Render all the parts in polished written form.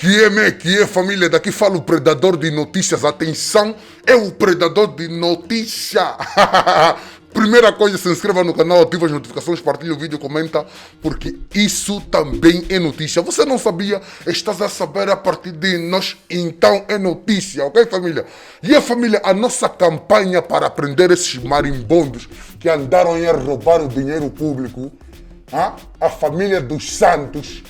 Que é família, daqui fala o predador de notícias, atenção, é o predador de notícia. Primeira coisa, se inscreva no canal, ativa as notificações, partilha o vídeo, comenta, porque isso também é notícia. Você não sabia? Estás a saber a partir de nós, então é notícia, ok família? E a família, a nossa campanha para prender esses marimbondos que andaram a roubar o dinheiro público, a família dos Santos,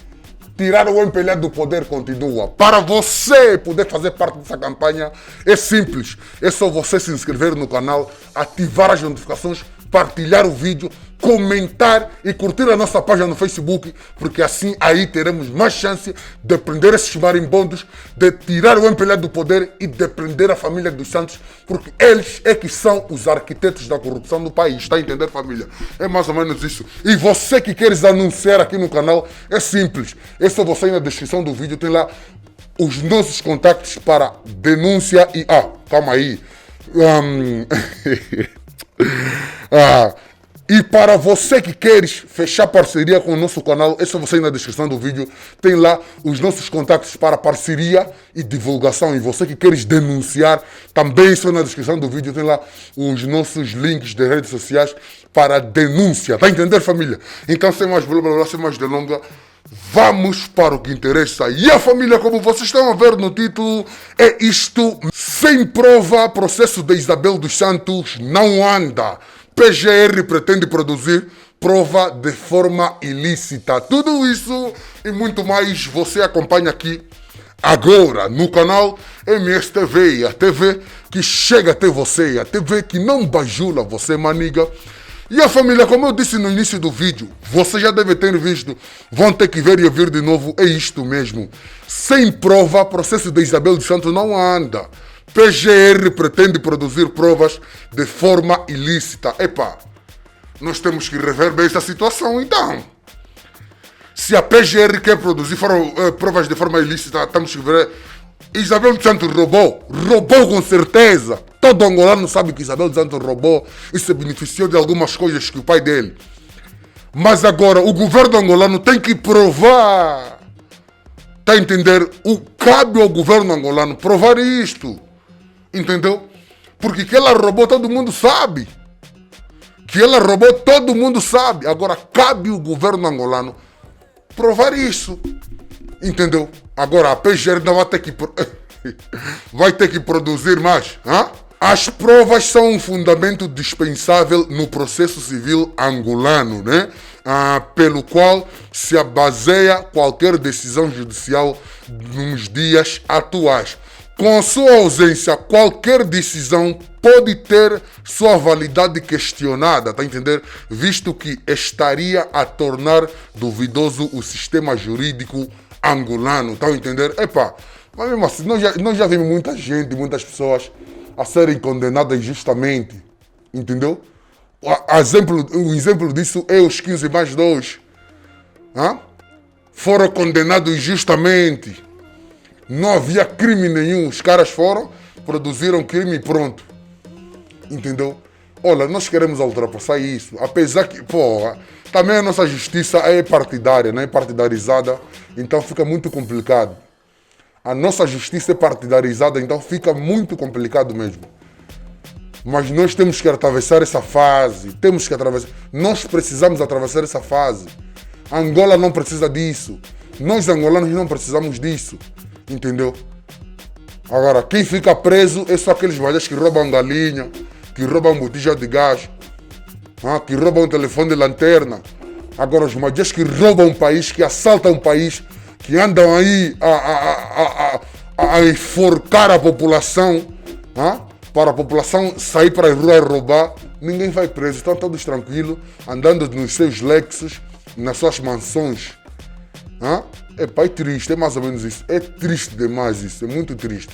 tirar o MPLA do poder continua. Para você poder fazer parte dessa campanha, é simples. É só você se inscrever no canal, ativar as notificações, partilhar o vídeo, comentar e curtir a nossa página no Facebook, porque assim aí teremos mais chance de prender esses marimbondos, de tirar o MPLA do poder e de prender a família dos Santos, porque eles é que são os arquitetos da corrupção no país. Está a entender, família? É mais ou menos isso. E você que queres anunciar aqui no canal, é simples. É só você ir na descrição do vídeo, tem lá os nossos contactos para denúncia e... calma aí. E para você que queres fechar parceria com o nosso canal, é só você ir na descrição do vídeo, tem lá os nossos contactos para parceria e divulgação. E você que queres denunciar, também só na descrição do vídeo, tem lá os nossos links de redes sociais para denúncia. Tá entendendo, família? Então, sem mais blá blá blá, sem mais delonga, vamos para o que interessa. E a família, como vocês estão a ver no título, é isto. Sem prova, processo de Isabel dos Santos não anda. PGR pretende produzir prova de forma ilícita. Tudo isso e muito mais você acompanha aqui agora no canal MSTV, a TV que chega até você, a TV que não bajula você, maniga. E a família, como eu disse no início do vídeo, você já deve ter visto, vão ter que ver e ouvir de novo, é isto mesmo. Sem prova, processo de Isabel dos Santos não anda. PGR pretende produzir provas de forma ilícita. Epá, nós temos que rever bem essa situação então. Se a PGR quer produzir provas de forma ilícita, temos que ver. Isabel dos Santos roubou com certeza. Todo angolano sabe que Isabel dos Santos roubou e se beneficiou de algumas coisas que o pai dele. Mas agora o governo angolano tem que provar. Tá a entender? Cabe ao governo angolano provar isto. Entendeu? Porque que ela roubou todo mundo sabe. Que ela roubou todo mundo sabe. Agora cabe o governo angolano provar isso. Entendeu? Agora a PGR não vai ter que vai ter que produzir mais. As provas são um fundamento dispensável no processo civil angolano, né? Pelo qual se baseia qualquer decisão judicial nos dias atuais. Com sua ausência, qualquer decisão pode ter sua validade questionada, tá a entender? Visto que estaria a tornar duvidoso o sistema jurídico angolano, tá a entender? Epá, mas mesmo assim, nós já vimos muita gente, muitas pessoas a serem condenadas injustamente, entendeu? Um exemplo disso é os 15 mais 2. Foram condenados injustamente. Não havia crime nenhum. Os caras foram, produziram crime e pronto. Entendeu? Olha, nós queremos ultrapassar isso. Apesar que, também a nossa justiça é partidária, não é partidarizada. Então fica muito complicado. A nossa justiça é partidarizada, então fica muito complicado mesmo. Mas nós temos que atravessar essa fase. Nós precisamos atravessar essa fase. A Angola não precisa disso. Nós angolanos não precisamos disso. Entendeu? Agora, quem fica preso é só aqueles malhas que roubam galinha, que roubam botija de gás, que roubam telefone de lanterna. Agora, os malhas que roubam um país, que assaltam um país, que andam aí a enforcar a população, para a população sair para a rua e roubar, ninguém vai preso. Estão todos tranquilos, andando nos seus Lexus, nas suas mansões. É triste, é mais ou menos isso. É triste demais isso, é muito triste.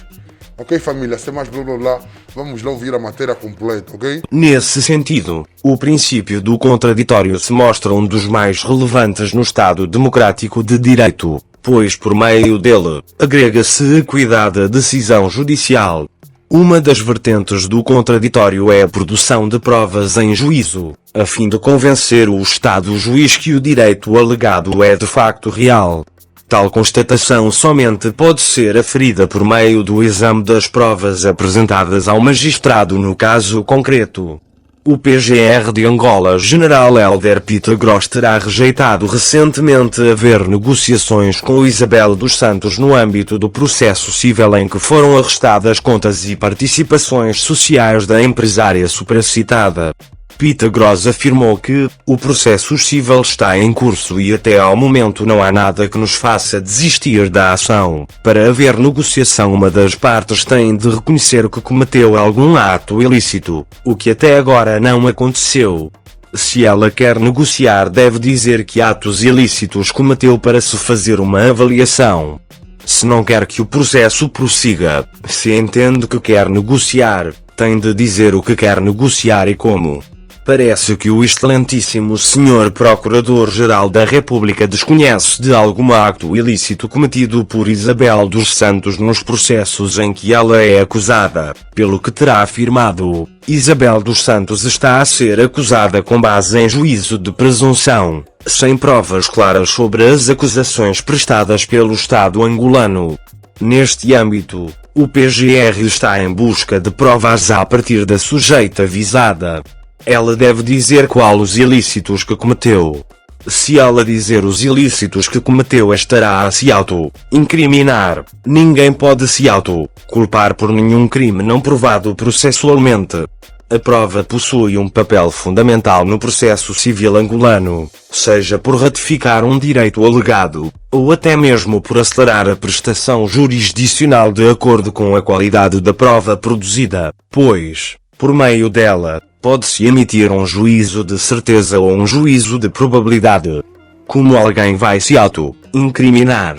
Ok, família, sem mais blá blá blá, vamos lá ouvir a matéria completa, ok? Nesse sentido, o princípio do contraditório se mostra um dos mais relevantes no Estado democrático de direito, pois por meio dele, agrega-se equidade à decisão judicial. Uma das vertentes do contraditório é a produção de provas em juízo, a fim de convencer o Estado juiz que o direito alegado é de facto real. Tal constatação somente pode ser aferida por meio do exame das provas apresentadas ao magistrado no caso concreto. O PGR de Angola, General Helder Peter Gross, terá rejeitado recentemente haver negociações com Isabel dos Santos no âmbito do processo civil em que foram arrestadas contas e participações sociais da empresária supracitada. Peter Gross afirmou que o processo civil está em curso e até ao momento não há nada que nos faça desistir da ação. Para haver negociação, uma das partes tem de reconhecer que cometeu algum ato ilícito, o que até agora não aconteceu. Se ela quer negociar, deve dizer que atos ilícitos cometeu para se fazer uma avaliação. Se não quer que o processo prossiga, se entende que quer negociar, tem de dizer o que quer negociar e como. Parece que o excelentíssimo Sr. Procurador-Geral da República desconhece de algum acto ilícito cometido por Isabel dos Santos nos processos em que ela é acusada, pelo que terá afirmado. Isabel dos Santos está a ser acusada com base em juízo de presunção, sem provas claras sobre as acusações prestadas pelo Estado angolano. Neste âmbito, o PGR está em busca de provas a partir da sujeita visada. Ela deve dizer qual os ilícitos que cometeu. Se ela dizer os ilícitos que cometeu, estará a se auto-incriminar. Ninguém pode se auto-culpar por nenhum crime não provado processualmente. A prova possui um papel fundamental no processo civil angolano, seja por ratificar um direito alegado, ou até mesmo por acelerar a prestação jurisdicional de acordo com a qualidade da prova produzida, pois, por meio dela, pode-se emitir um juízo de certeza ou um juízo de probabilidade. Como alguém vai se auto-incriminar?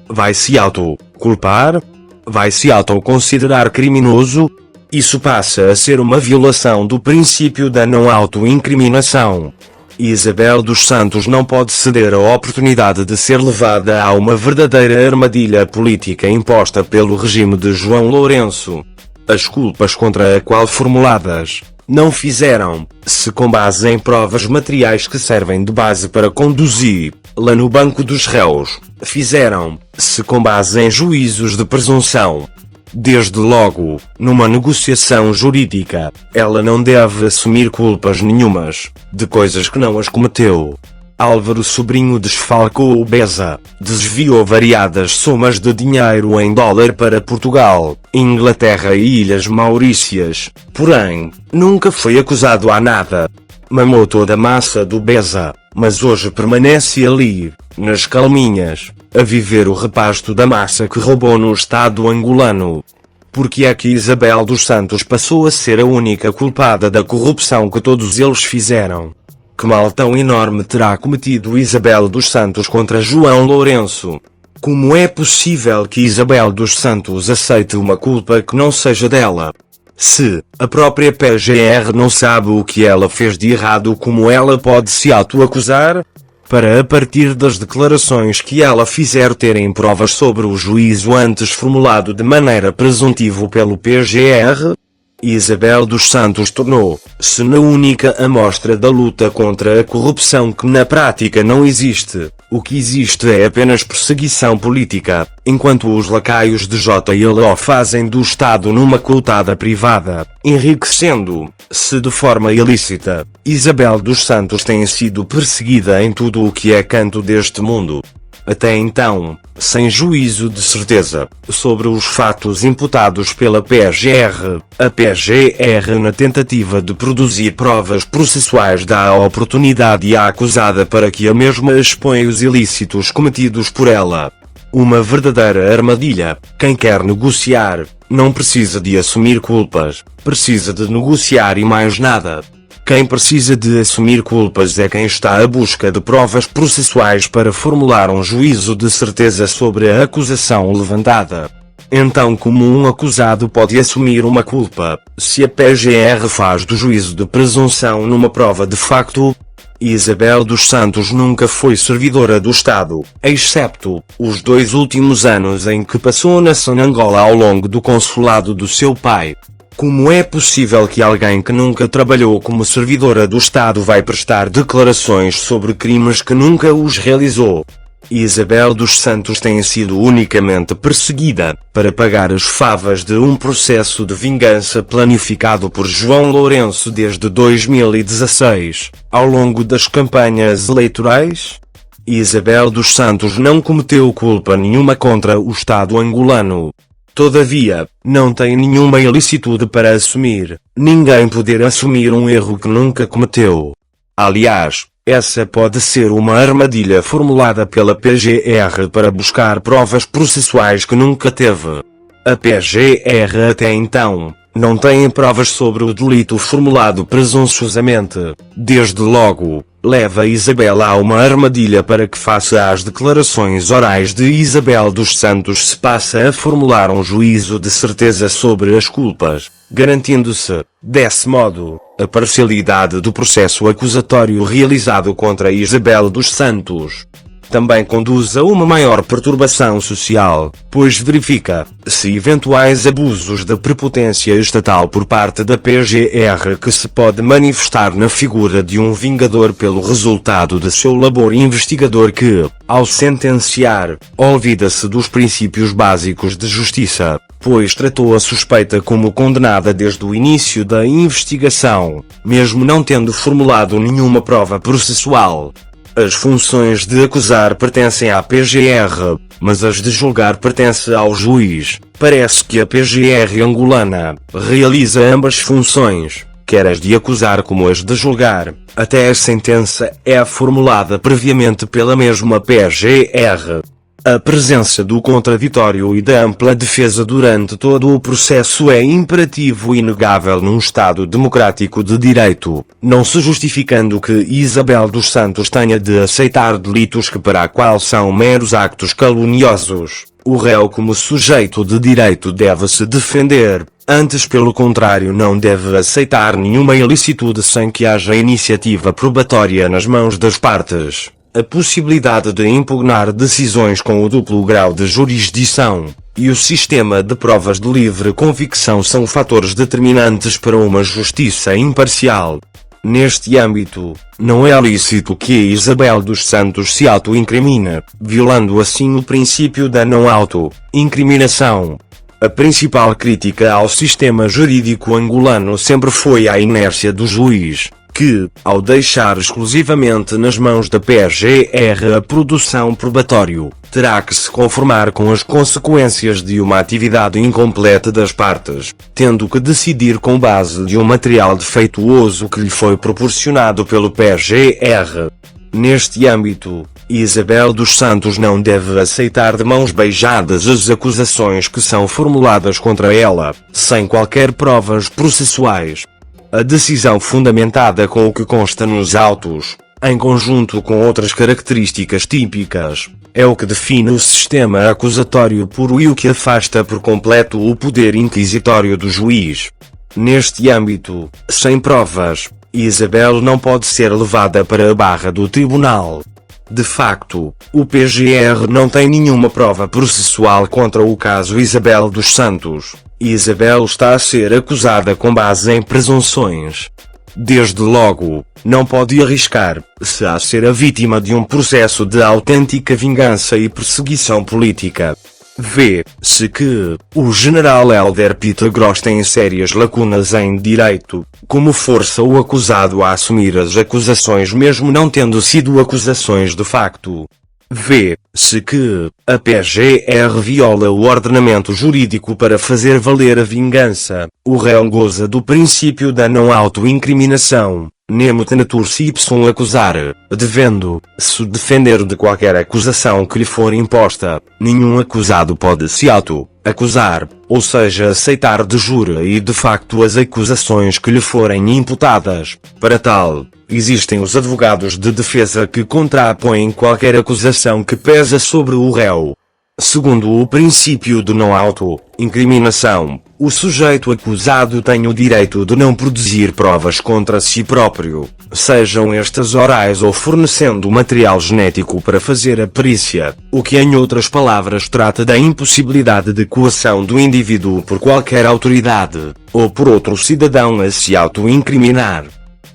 Vai se auto-culpar? Vai se auto-considerar criminoso? Isso passa a ser uma violação do princípio da não auto-incriminação. Isabel dos Santos não pode ceder a oportunidade de ser levada a uma verdadeira armadilha política imposta pelo regime de João Lourenço. As culpas contra a qual formuladas não fizeram-se com base em provas materiais que servem de base para conduzi-la no banco dos réus. Fizeram-se com base em juízos de presunção. Desde logo, numa negociação jurídica, ela não deve assumir culpas nenhumas, de coisas que não as cometeu. Álvaro Sobrinho desfalcou o Beza, desviou variadas somas de dinheiro em dólar para Portugal, Inglaterra e Ilhas Maurícias, porém, nunca foi acusado a nada. Mamou toda a massa do Beza, mas hoje permanece ali, nas calminhas, a viver o repasto da massa que roubou no Estado angolano. Porque é que Isabel dos Santos passou a ser a única culpada da corrupção que todos eles fizeram? Que mal tão enorme terá cometido Isabel dos Santos contra João Lourenço? Como é possível que Isabel dos Santos aceite uma culpa que não seja dela? Se a própria PGR não sabe o que ela fez de errado, como ela pode se auto-acusar? Para, a partir das declarações que ela fizer, terem provas sobre o juízo antes formulado de maneira presuntiva pelo PGR? Isabel dos Santos tornou-se na única amostra da luta contra a corrupção que na prática não existe. O que existe é apenas perseguição política, enquanto os lacaios de JLO fazem do Estado numa cotada privada, enriquecendo-se de forma ilícita. Isabel dos Santos tem sido perseguida em tudo o que é canto deste mundo. Até então, sem juízo de certeza sobre os fatos imputados pela PGR, a PGR, na tentativa de produzir provas processuais, dá a oportunidade à acusada para que a mesma expõe os ilícitos cometidos por ela. Uma verdadeira armadilha. Quem quer negociar, não precisa de assumir culpas, precisa de negociar e mais nada. Quem precisa de assumir culpas é quem está à busca de provas processuais para formular um juízo de certeza sobre a acusação levantada. Então, como um acusado pode assumir uma culpa, se a PGR faz do juízo de presunção numa prova de facto? Isabel dos Santos nunca foi servidora do Estado, excepto os 2 últimos anos em que passou na Angola ao longo do consulado do seu pai. Como é possível que alguém que nunca trabalhou como servidora do Estado vai prestar declarações sobre crimes que nunca os realizou? Isabel dos Santos tem sido unicamente perseguida para pagar as favas de um processo de vingança planificado por João Lourenço desde 2016, ao longo das campanhas eleitorais. Isabel dos Santos não cometeu culpa nenhuma contra o Estado angolano. Todavia, não tem nenhuma ilicitude para assumir, ninguém poder assumir um erro que nunca cometeu. Aliás, essa pode ser uma armadilha formulada pela PGR para buscar provas processuais que nunca teve. A PGR até então não tem provas sobre o delito formulado presunçosamente. Desde logo, leva Isabel a uma armadilha para que faça as declarações orais de Isabel dos Santos se passa a formular um juízo de certeza sobre as culpas, garantindo-se, desse modo, a parcialidade do processo acusatório realizado contra Isabel dos Santos. Também conduz a uma maior perturbação social, pois verifica se eventuais abusos da prepotência estatal por parte da PGR que se pode manifestar na figura de um vingador pelo resultado de seu labor investigador que, ao sentenciar, olvida-se dos princípios básicos de justiça, pois tratou a suspeita como condenada desde o início da investigação, mesmo não tendo formulado nenhuma prova processual. As funções de acusar pertencem à PGR, mas as de julgar pertencem ao juiz. Parece que a PGR angolana realiza ambas funções, quer as de acusar como as de julgar, até a sentença é formulada previamente pela mesma PGR. A presença do contraditório e da ampla defesa durante todo o processo é imperativo e inegável num Estado democrático de direito, não se justificando que Isabel dos Santos tenha de aceitar delitos que para a qual são meros actos caluniosos. O réu como sujeito de direito deve-se defender, antes pelo contrário não deve aceitar nenhuma ilicitude sem que haja iniciativa probatória nas mãos das partes. A possibilidade de impugnar decisões com o duplo grau de jurisdição e o sistema de provas de livre convicção são fatores determinantes para uma justiça imparcial. Neste âmbito, não é lícito que Isabel dos Santos se auto-incrimine, violando assim o princípio da não auto-incriminação. A principal crítica ao sistema jurídico angolano sempre foi a inércia do juiz, que, ao deixar exclusivamente nas mãos da PGR a produção probatório, terá que se conformar com as consequências de uma atividade incompleta das partes, tendo que decidir com base de um material defeituoso que lhe foi proporcionado pelo PGR. Neste âmbito, Isabel dos Santos não deve aceitar de mãos beijadas as acusações que são formuladas contra ela, sem qualquer provas processuais. A decisão fundamentada com o que consta nos autos, em conjunto com outras características típicas, é o que define o sistema acusatório puro e o que afasta por completo o poder inquisitório do juiz. Neste âmbito, sem provas, Isabel não pode ser levada para a barra do tribunal. De facto, o PGR não tem nenhuma prova processual contra o caso Isabel dos Santos. Isabel está a ser acusada com base em presunções. Desde logo, não pode arriscar-se a ser a vítima de um processo de autêntica vingança e perseguição política. Vê-se que o general Helder Peter Gross tem sérias lacunas em direito, como força o acusado a assumir as acusações mesmo não tendo sido acusações de facto. Vê-se que a PGR viola o ordenamento jurídico para fazer valer a vingança. O réu goza do princípio da não auto-incriminação, nemo tenetur-se ipsum acusare, devendo-se defender de qualquer acusação que lhe for imposta. Nenhum acusado pode se auto-acusar, ou seja aceitar de jure e de facto as acusações que lhe forem imputadas. Para tal, existem os advogados de defesa que contrapõem qualquer acusação que pesa sobre o réu. Segundo o princípio de não auto-incriminação, o sujeito acusado tem o direito de não produzir provas contra si próprio, sejam estas orais ou fornecendo material genético para fazer a perícia, o que em outras palavras trata da impossibilidade de coação do indivíduo por qualquer autoridade, ou por outro cidadão a se auto-incriminar.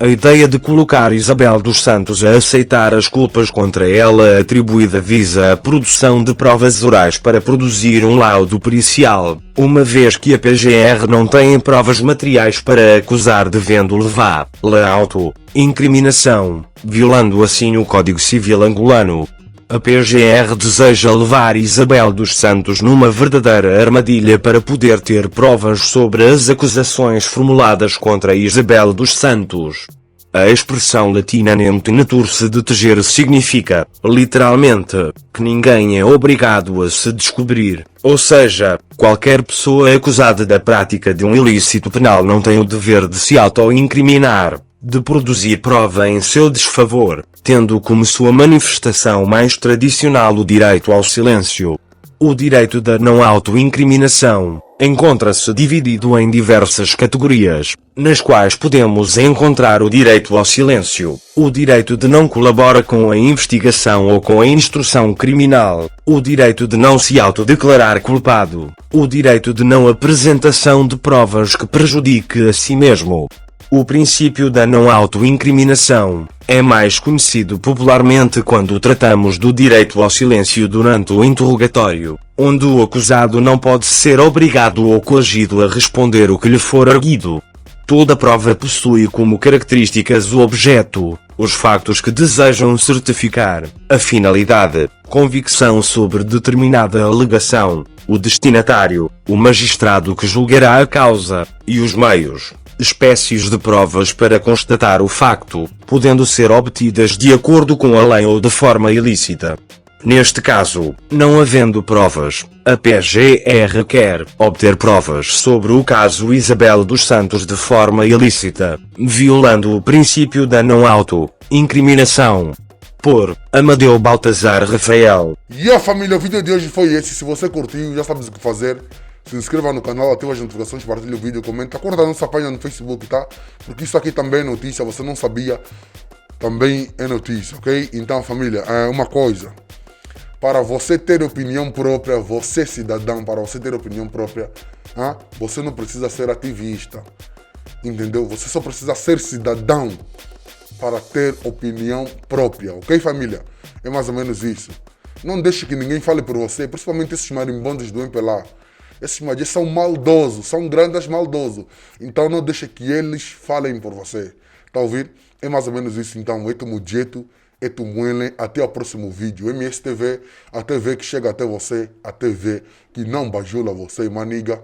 A ideia de colocar Isabel dos Santos a aceitar as culpas contra ela atribuída visa a produção de provas orais para produzir um laudo pericial, uma vez que a PGR não tem provas materiais para acusar devendo levar a auto-incriminação, violando assim o Código Civil angolano. A PGR deseja levar Isabel dos Santos numa verdadeira armadilha para poder ter provas sobre as acusações formuladas contra Isabel dos Santos. A expressão latina nem tenetur-se de teger significa, literalmente, que ninguém é obrigado a se descobrir, ou seja, qualquer pessoa acusada da prática de um ilícito penal não tem o dever de se auto-incriminar, de produzir prova em seu desfavor, tendo como sua manifestação mais tradicional o direito ao silêncio. O direito da não auto-incriminação encontra-se dividido em diversas categorias, nas quais podemos encontrar o direito ao silêncio, o direito de não colaborar com a investigação ou com a instrução criminal, o direito de não se autodeclarar culpado, o direito de não apresentação de provas que prejudique a si mesmo. O princípio da não auto-incriminação é mais conhecido popularmente quando tratamos do direito ao silêncio durante o interrogatório, onde o acusado não pode ser obrigado ou coagido a responder o que lhe for arguido. Toda prova possui como características o objeto, os factos que desejam certificar, a finalidade, convicção sobre determinada alegação, o destinatário, o magistrado que julgará a causa, e os meios. Espécies de provas para constatar o facto, podendo ser obtidas de acordo com a lei ou de forma ilícita. Neste caso, não havendo provas, a PGR quer obter provas sobre o caso Isabel dos Santos de forma ilícita, violando o princípio da não auto-incriminação. Por Amadeu Baltazar Rafael. E a família, o vídeo de hoje foi esse. Se você curtiu, já sabes o que fazer. Se inscreva no canal, ative as notificações, partilhe o vídeo, comenta, curta a nossa página no Facebook, tá? Porque isso aqui também é notícia, você não sabia, também é notícia, ok? Então, família, uma coisa, para você ter opinião própria, você cidadão, para você ter opinião própria, você não precisa ser ativista, entendeu? Você só precisa ser cidadão para ter opinião própria, ok, família? É mais ou menos isso. Não deixe que ninguém fale por você, principalmente esses marimbondos do MPLA. Esses magias são maldosos, são grandes maldosos. Então não deixe que eles falem por você. Tá ouvindo? É mais ou menos isso. Então, é tu jeito, é tu muele. Até o próximo vídeo. MSTV, a TV que chega até você, a TV que não bajula você, maniga.